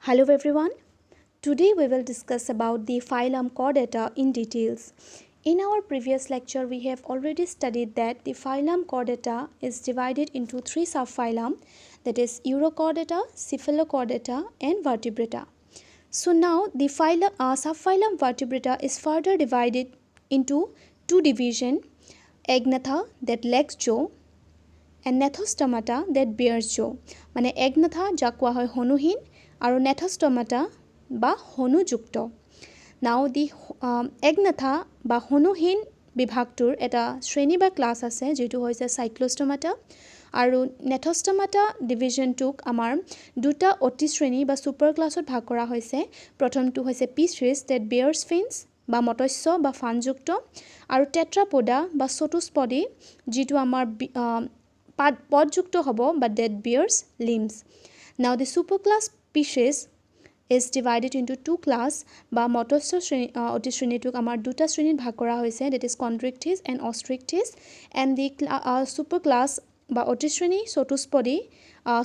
Hello everyone. Today we will discuss about the phylum Chordata in details. In our previous lecture we have already studied that the phylum Chordata is divided into three subphylum, that is Urochordata, Cephalochordata and Vertebrata. So now the subphylum Vertebrata is further divided into two divisions, Agnatha that lacks jaw and Gnathostomata that bears jaw. মানে Agnatha যাক কোৱা হয় হনুহীন আৰু Gnathostomata বা হনুযুক্ত. Now the Agnatha বা হনুহীন বিভাগটোৰ এটা শ্ৰেণী বা ক্লাছ আছে যেটো হৈছে Cyclostomata আৰু Gnathostomata ডিভিজনটোক আমাৰ দুটা অতি শ্ৰেণী বা সুপাৰ ক্লাছত ভাগ কৰা হৈছে. প্ৰথমটো হৈছে Pisces that bears fins বা মৎস্য বা ফানযুক্ত আৰু Tetrapoda বা চতুষ্পদী যেটো আমাৰ পদযুক্ত হ'ব but that bears limbs. Now the superclass Pisces is divided into two class বা মৎস্য অতি শ্ৰেণীটোক আমাৰ দুটা শ্ৰেণীত ভাগ কৰা হৈছে, that is Chondrichthyes and Ostricthyes, and the superclass বা অতি শ্ৰেণী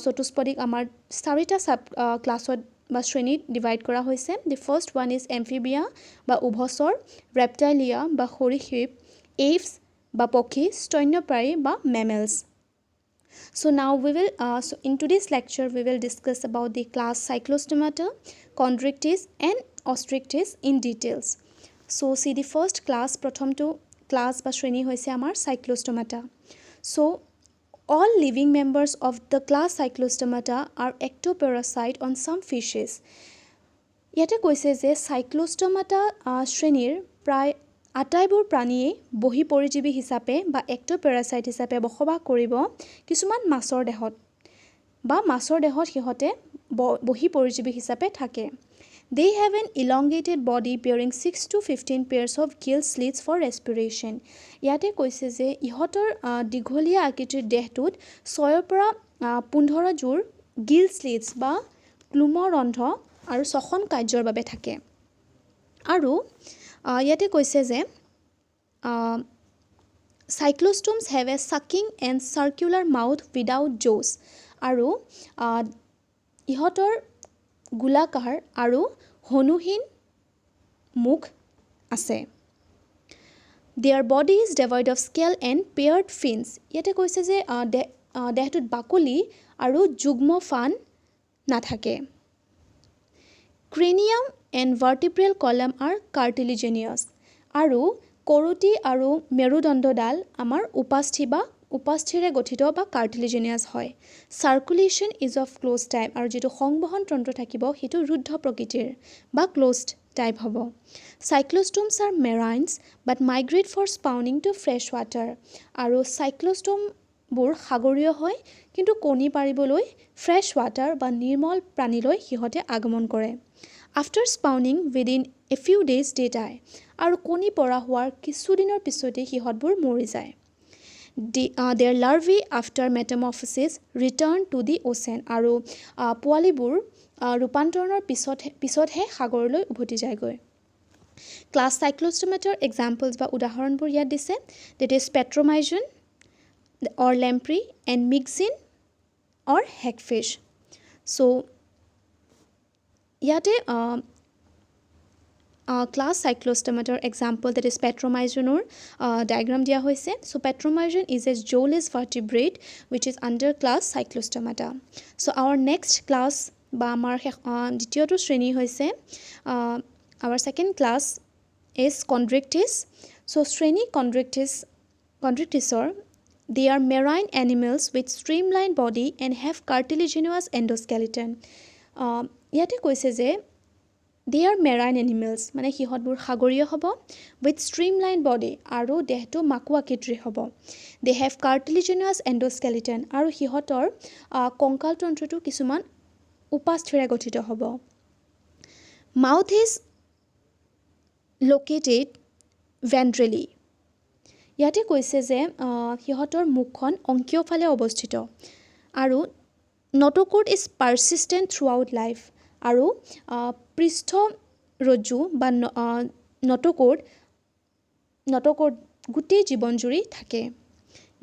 চতুষ্পদীক আমাৰ চাৰিটা সাব ক্লাছত বা শ্ৰেণীত ডিভাইড কৰা হৈছে. The first one is Amphibia বা উভচৰ, Reptilia বা সৰীসৃপ, Apes বা পক্ষী, স্তন্যপায়ী বা mammals. So now we will in today's lecture we will discuss about the class Cyclostomata, Chondrichthyes and Ostricthyes in details. So see the first class, prathomtu class ba shreni hoise amar Cyclostomata. So all living members of the class Cyclostomata are ectoparasite on some fishes. Yate koise je Cyclostomata shrenir pray আটাইবোৰ প্ৰাণীয়ে বহি পৰিজীৱী হিচাপে বা এক্টোপেৰাসাইট হিচাপে বসবাস কৰিব কিছুমান মাছৰ দেহত বা মাছৰ দেহত সিহঁতে বহি পৰিজীৱী হিচাপে থাকে. They have an elongated body bearing 6 to 15 pairs of gill slits for respiration. ইয়াতে কৈছে যে ইহঁতৰ দীঘলীয়া আকৃতিৰ দেহটোত 6 পৰা 15 জোৰ গিল স্লিটস বা ক্লুমৰন্ধ্ৰ আৰু শ্বসন কাৰ্যৰ বাবে থাকে. আৰু ইয়াতে কৈছে যে Cyclostomes have a sucking and circular mouth without jaws আৰু ইহঁতৰ গোলাকাৰ আৰু হনুহীন মুখ আছে. Their body is devoid of scale and paired fins. ইয়াতে কৈছে যে দেহটোত বাকলি আৰু যুগ্ম ফান নাথাকে. Cranium and vertebral column are cartilaginous আৰু কৰোটি আৰু মেৰুদণ্ডডাল আমাৰ উপাস্থিৰে গঠিত বা cartilaginous হয়. Circulation is of closed type আৰু যেটো সংবহন তন্ত্ৰ থাকিব হেতু ৰুদ্ধ প্ৰকৃতিৰ বা closed type হ'ব. Cyclostomes are marines but migrate for spawning to fresh water আৰু cyclostome বোৰ সাগৰীয় হয় কিন্তু কণী পাৰিবলৈ fresh water বা নিৰ্মল প্ৰাণীলৈ সিহঁতে আগমন কৰে. After spawning within a few days they die আৰু কণী পৰা হোৱাৰ কিছুদিনৰ পিছতে সিহঁতবোৰ মৰি যায়. Their larvae after metamorphosis return to the ocean আৰু পোৱালিবোৰ ৰূপান্তৰণৰ পিছতহে সাগৰলৈ উভতি যায়গৈ. Class Cyclostomata examples বা উদাহৰণবোৰ ইয়াত দিছে, that is Petromyzon or lamprey and Myxine or hagfish. So ইয়াতে class Cyclostomata example, that is Petromyzonor diagram দিয়া হৈছে. So Petromyzon is a jawless vertebrate which is under class Cyclostomata. So our next class বা আমাৰ দ্বিতীয়টো শ্ৰেণী হৈছে our second class is Chondrichthyes. So শ্ৰেণী Chondrichthyesor, they are marine animals with streamlined body and have cartilaginous endoskeleton. ইয়াতে কৈছে যে they are marine animals মানে সিহঁতবোৰ সাগৰীয় হ'ব with streamlined body আৰু দেহটো মাকু আকৃতিৰ হ'ব. They have cartilaginous endoskeleton আৰু সিহঁতৰ কংকাল তন্ত্ৰটো কিছুমান উপাস্থিৰে গঠিত হ'ব. Mouth is located ventrally. ইয়াতে কৈছে যে সিহঁতৰ মুখখন অংকীয় ফালে অৱস্থিত আৰু notochord is persistent throughout life আৰু পৃষ্ঠ ৰজ্জু বা notochord গোটেই জীৱন জুৰি থাকে.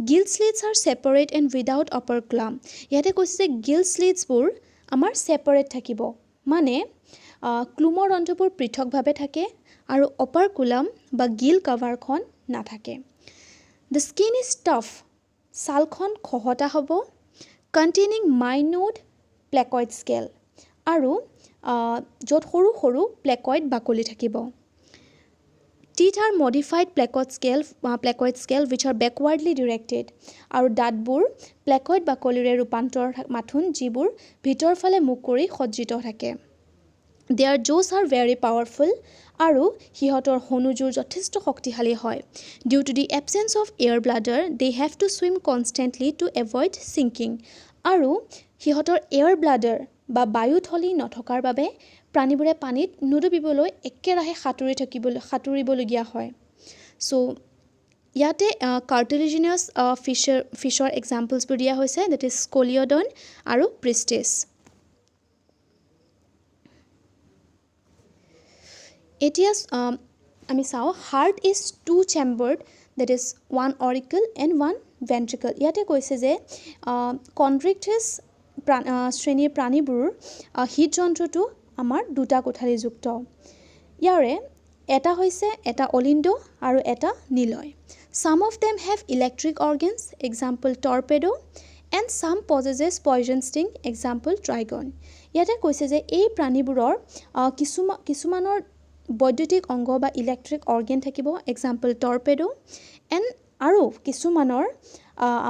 Gill slits are separate and without upper clamp. ইয়াতে কৈছে যে gill slits বোৰ আমাৰ separate থাকিব মানে ক্লুমৰ ৰন্ধ্ৰবোৰ পৃথকভাৱে থাকে আৰু অপাৰকুলাম বা গিল কাভাৰখন নাথাকে। The skin is tough. ছালখন খহটা হ'ব, containing minute placoid scale আৰু য'ত সৰু সৰু প্লেকইড বাকলি থাকিব। Teeth are modified placoid scale which are backwardly directed আৰু দাঁতবোৰ প্লেকইড বাকলিৰে ৰূপান্তৰ মাথোন যিবোৰ ভিতৰ ফালে মুখ কৰি সজ্জিত থাকে। Their jaws are very powerful আৰু সিহঁতৰ হনুযোৰ যথেষ্ট শক্তিশালী হয়। Due to the absence of air bladder, they have to swim constantly to avoid sinking. আৰু সিহঁতৰ air bladder বা বায়ুথলী নথকাৰ বাবে প্ৰাণীবোৰে পানীত নুডুবিবলৈ একেৰাহে সাঁতুৰিবলগীয়া হয়। So ইয়াতে cartilaginous ফিছৰ এক্সাম্পলছবোৰ দিয়া হৈছে, that is Scoliodon আৰু Pristis. এতিয়া আমি চাওঁ heart is two chambered, that is one auricle and one ventricle. ইয়াতে কৈছে যে কণ্ড্ৰিকটিছ শ্ৰেণীৰ প্ৰাণীবোৰ হৃদযন্ত্ৰটো আমাৰ দুটা কোঠালীযুক্ত। ইয়াৰে এটা হৈছে এটা অলিণ্ড আৰু এটা নিলয়। Some of them have electric organs, example torpedo, and some possesses poison sting, example trigon. ইয়াতে কৈছে যে এই প্ৰাণীবোৰৰ কিছুমানৰ বৈদ্যুতিক অংগ বা ইলেক্ট্ৰিক অৰ্গেন থাকিব, এক্সাম্পল টৰ্পেডো, আৰু কিছুমানৰ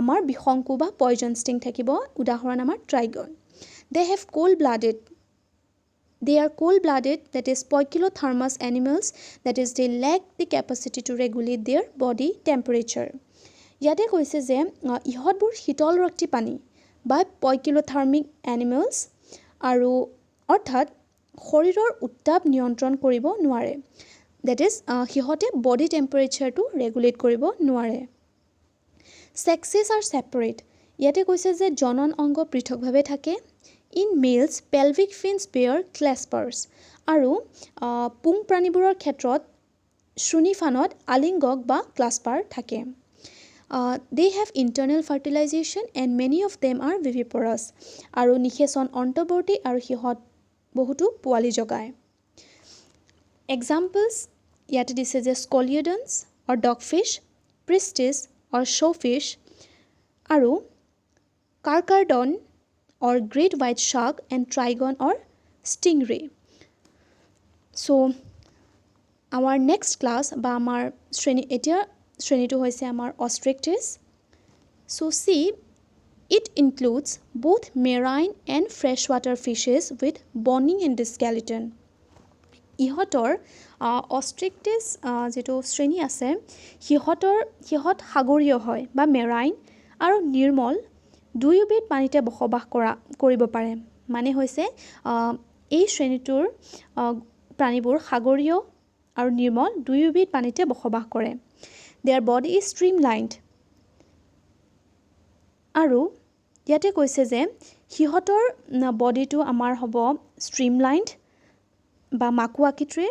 আমাৰ বিশংকু বা পয়জন ষ্টিং থাকিব, উদাহৰণ আমাৰ ট্ৰাইগন। They are cold-blooded, that is poikilothermous animals, that is they lack the capacity to regulate their body temperature. ইয়াতে কৈছে যে ইহঁতবোৰ শীতল ৰক্তি প্ৰাণী বা poikilothermic animals আৰু অৰ্থাৎ শৰীৰৰ উত্তাপ নিয়ন্ত্ৰণ কৰিব নোৱাৰে, that is সিহঁতে বডি টেম্পাৰেচাৰটো ৰেগুলেট কৰিব নোৱাৰে। Sexes are separate. ইয়াতে কৈছে যে জনন অংগ পৃথকভাৱে থাকে। In males, pelvic fins bear claspers আৰু পুং প্ৰাণীবোৰৰ ক্ষেত্ৰত শ্ৰোণীফানত আলিংগক বা ক্লাস্পাৰ থাকে। They have internal fertilization and many of them are viviparous আৰু নিষেচন অন্তৰ্বৰ্তী আৰু সিহঁত বহুতো পোৱালি জগায়। Examples ইয়াতে দিছে যে Scoliodons or dogfish, Pristis or showfish আৰু Carcharodon or great white shark and trigon or stingray. So our next class বা আমাৰ শ্ৰেণীটো হৈছে আমাৰ Ostrictis. So see, it includes both marine and freshwater fishes with bony and skeleton. ইহঁতৰ Ostrictis যিটো শ্ৰেণী আছে সিহঁত সাগৰীয় হয় বা মেৰাইন আৰু নিৰ্মল দুয়োবিধ পানীতে বসবাস কৰিব পাৰে। মানে হৈছে এই শ্ৰেণীটোৰ প্ৰাণীবোৰ সাগৰীয় আৰু নিৰ্মল দুয়োবিধ পানীতে বসবাস কৰে। Their body is streamlined আৰু ইয়াতে কৈছে যে সিহঁতৰ বডিটো আমাৰ হ'ব streamlined বা মাকু আকৃতিৰ।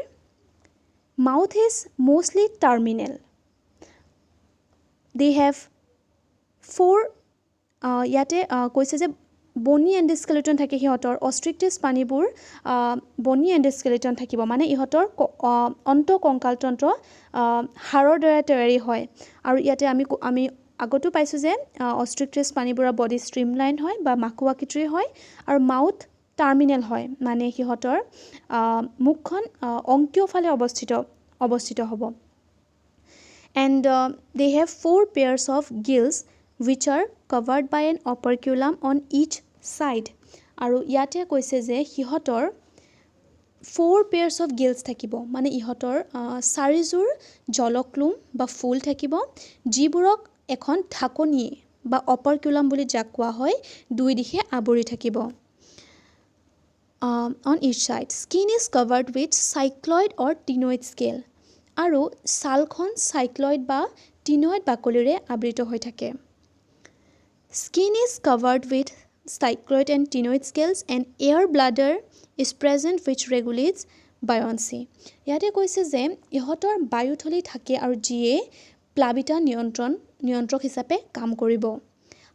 Mouth is mostly terminal. They have four ইয়াতে কৈছে যে বনি এণ্ড স্কেলেটন থাকে সিহঁতৰ। Ostrictis প্ৰাণীবোৰ বনি এণ্ড স্কেলেটন থাকিব, মানে ইহঁতৰ অন্তঃকংকালতন্ত্ৰ হাড়ৰ দ্বাৰা তৈয়াৰী হয়। আৰু ইয়াতে আমি আগতো পাইছোঁ যে Ostrictis প্ৰাণীবোৰৰ বডি ষ্ট্ৰীমলাইন হয় বা মাকু আকৃতিৰ হয় আৰু মাউথ টাৰ্মিনেল হয়, মানে সিহঁতৰ মুখখন অংকীয় ফালে অৱস্থিত হ'ব। And they have 4 pairs of gills which are covered by an operculum on each side. আৰু ইয়াতে কৈছে যে সিহঁতৰ 4 pairs of gills থাকিব, মানে ইহঁতৰ 4যোৰ জলক্লুম বা ফুল থাকিব, যিবোৰক এখন ঢাকনি বা অপাৰকুলাম বুলি যাক কোৱা হয় দুই দিশে আৱৰি থাকিব। On each side, skin is covered with cycloid or tenoid scale. আৰু ছালখন সাইক্লয়েড বা টিনয়েড বাকলিৰে আবৃত হৈ থাকে। Skin is covered with cycloid and tenoid scales and air bladder is present which regulates buoyancy. ইয়াতে কৈছে যে ইহঁতৰ বায়ুথলী থাকে আৰু যিয়ে প্লাবিতা নিয়ন্ত্ৰক হিচাপে কাম কৰিব।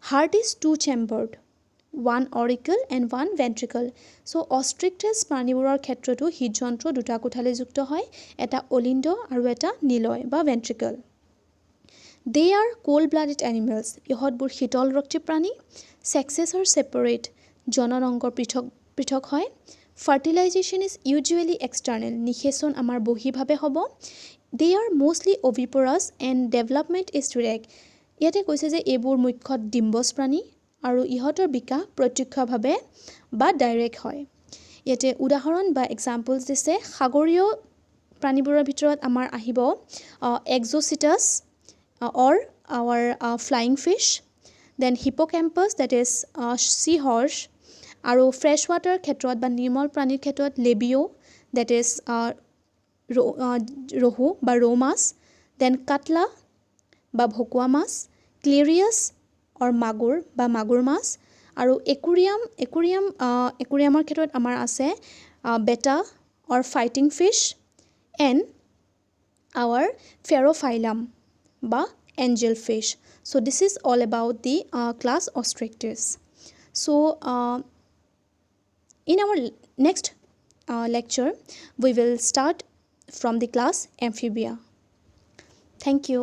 Heart is two-chambered one auricle and one ventricle. So ostrictus প্ৰাণীবোৰৰ ক্ষেত্ৰতো হৃদযন্ত্ৰ দুটা কোঠালিযুক্ত হয়, এটা অলিন্দ আৰু এটা নিলয় বা ventricle. They are cold-blooded animals. ইহঁতবোৰ শীতল ৰক্তি প্ৰাণী. Sexes are separate. জনন অংগ পৃথক হয়. Fertilization is usually external. নিষেচন আমাৰ বহিভাৱে হ'ব. They are mostly oviparous and development is direct. ইয়াতে কৈছে যে এইবোৰ মুখ্যত ডিম্বজ প্ৰাণী আৰু ইহঁতৰ বিকাশ প্ৰত্যক্ষভাৱে বা ডাইৰেক্ট হয়. ইয়াতে উদাহৰণ বা এক্সাম্পলছ দিছে. সাগৰীয় প্ৰাণীবোৰৰ ভিতৰত আমাৰ আহিব exocetus or our flying fish, then hippocampus, that is seahorse, আৰু ফ্ৰেছ ৱাটাৰ ক্ষেত্ৰত বা নিৰ্মল প্ৰাণীৰ ক্ষেত্ৰত লেবিঅ' that is ৰহু বা ৰৌ মাছ, দেন কাটলা বা ভকুৱা মাছ, ক্লেৰিয়াছ অৰ মাগুৰ বা মাগুৰ মাছ, আৰু একুৰিয়ামৰ ক্ষেত্ৰত আমাৰ আছে betta or fighting fish and our pterophyllum বা angel fish. So this is all about the class Ostrictis. So in our next lecture we will start from the class Amphibia. Thank you.